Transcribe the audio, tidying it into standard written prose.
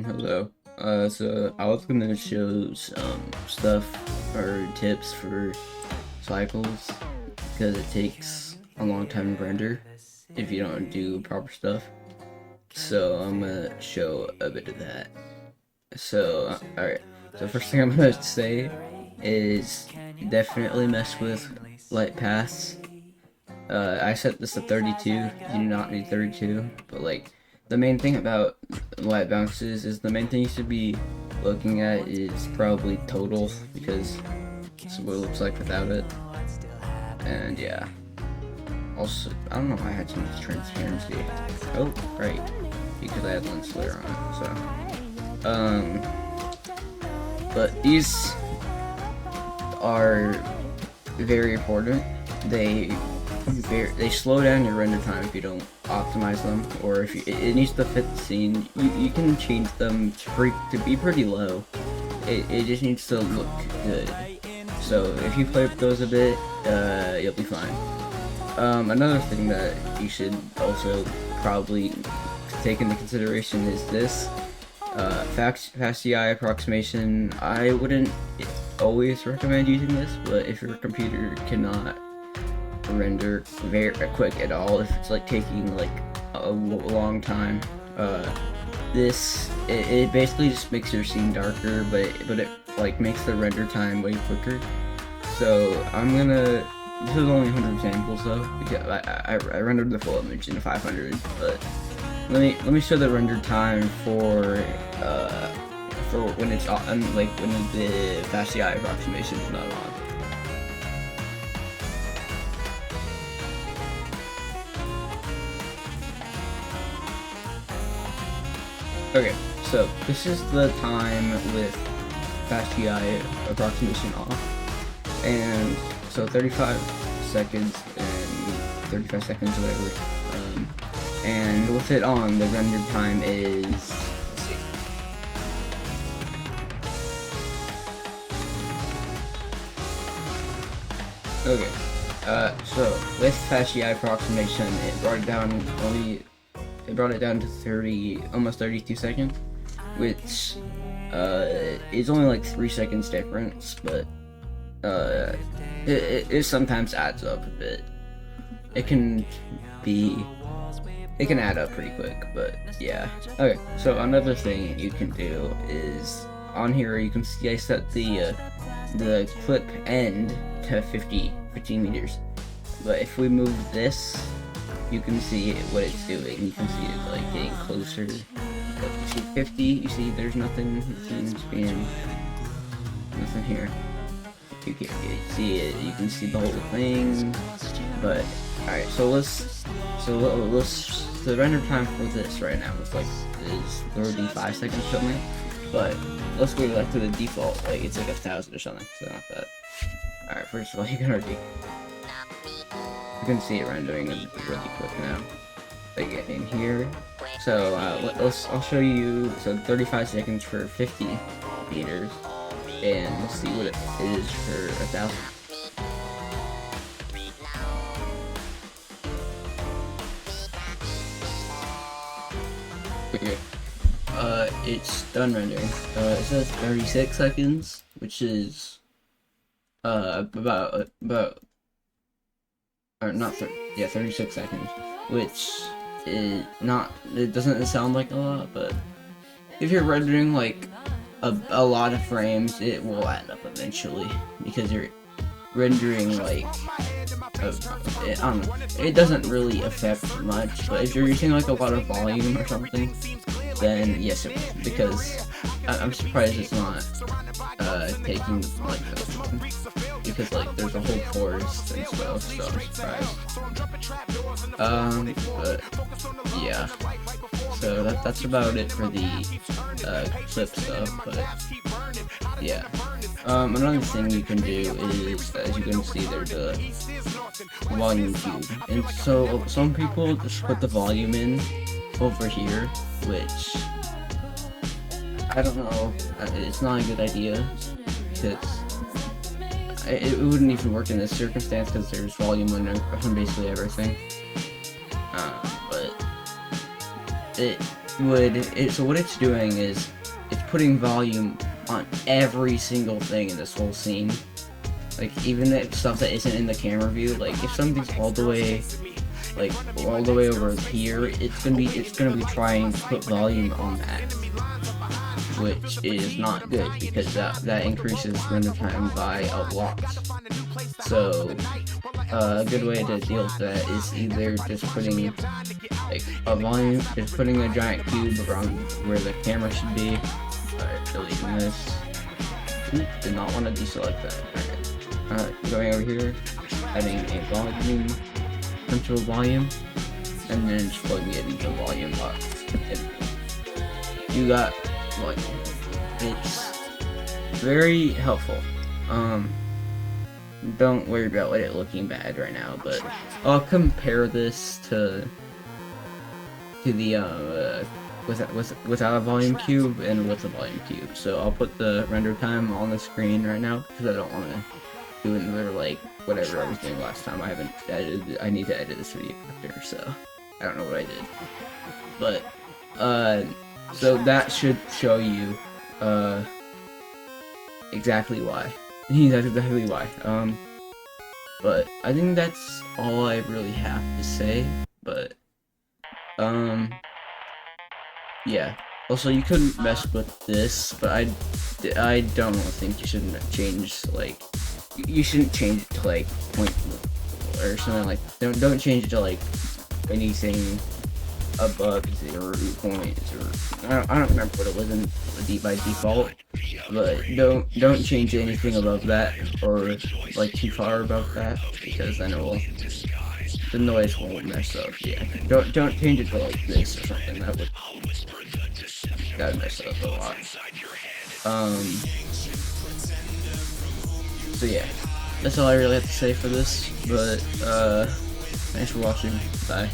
Hello. So I was gonna show some stuff or tips for cycles because it takes a long time to render if you don't do proper stuff. So I'm gonna show a bit of that. So, alright. So first thing I'm gonna say is definitely mess with light paths. I set this to 32. You do not need 32, but like the main thing about light bounces is the main thing you should be looking at is probably total because it's what it looks like without it. And yeah. Also, I don't know why I had so much transparency. Oh, right, because I had lens flare on. But these are very important. They slow down your render time if you don't optimize them, or if it needs to fit the scene. You can change them to be pretty low. It just needs to look good. So if you play with those a bit, you'll be fine. Another thing that you should also probably take into consideration is this fast UI approximation. I wouldn't always recommend using this, but if your computer cannot render very quick at all, if it's like taking like a long time, it basically just makes your scene darker, but it like makes the render time way quicker. So this is only 100 samples though, because I rendered the full image in 500, but let me show the render time for when it's on, like when the fast UI approximation is not on. Okay, so this is the time with fast UI approximation off, and so 35 seconds and 35 seconds, whatever. And with it on, the render time is, let's see. Okay, so with fast UI approximation, it brought it down to 30, almost 32 seconds, which is only like 3 seconds difference, but it sometimes adds up a bit. It can add up pretty quick, but yeah. Okay, so another thing you can do is on here you can see I set the clip end to 15 meters, but if we move this, you can see what it's doing. You can see it like getting closer. But you see 50. You see there's nothing in the span. Nothing here. You can see it. You can see the whole thing. But alright, so the render time for this right now is 35 seconds something. But let's go back to the default. Like it's like 1,000 or something. So not that. Alright, first of all, you can see it rendering really quick now, like in here. So I'll show you. So 35 seconds for 50 meters, and let's see what it is for 1,000. Okay, it's done rendering. It says 36 seconds, which is about or not 36 seconds, which is not, it doesn't sound like a lot, but if you're rendering like a lot of frames, it will add up eventually, because you're rendering like, I don't know, it doesn't really affect much, but if you're using like a lot of volume or something, then yes it will, because I'm surprised it's not taking like this long, because like there's a whole forest and stuff, so I'm surprised. But yeah, so that's about it for the clip stuff. But yeah, another thing you can do is, as you can see, there's a volume cube, and so some people just put the volume in over here, which I don't know, it's not a good idea, because it wouldn't even work in this circumstance, because there's volume on basically everything. But so what it's doing is it's putting volume on every single thing in this whole scene. Like even the stuff that isn't in the camera view. Like if something's all the way over here, it's gonna be trying to put volume on that, which is not good because that increases render time by a lot. So a good way to deal with that is either just putting like a volume, just putting a giant cube around where the camera should be. Alright, deleting this. Did not want to deselect that. Alright, going over here, adding a volume, control volume, and then just plugging it into the volume box. You got volume. It's very helpful. Don't worry about it looking bad right now, but I'll compare this to the without a volume cube and with a volume cube. So I'll put the render time on the screen right now because I don't want to do another like whatever I was doing last time. I haven't edited. I need to edit this video after, so I don't know what I did. But so that should show you exactly why. That's exactly why. But I think that's all I really have to say. But yeah. Also, you couldn't mess with this, but I don't think you shouldn't change like you shouldn't change it to like point or something like don't change it to like anything above 0 points or I don't remember what it was in by default, but don't change anything above that or like too far above that because then the noise won't mess up. Yeah, don't change it to like this or something. That would mess up a lot. So yeah, that's all I really have to say for this. But thanks for watching. Bye.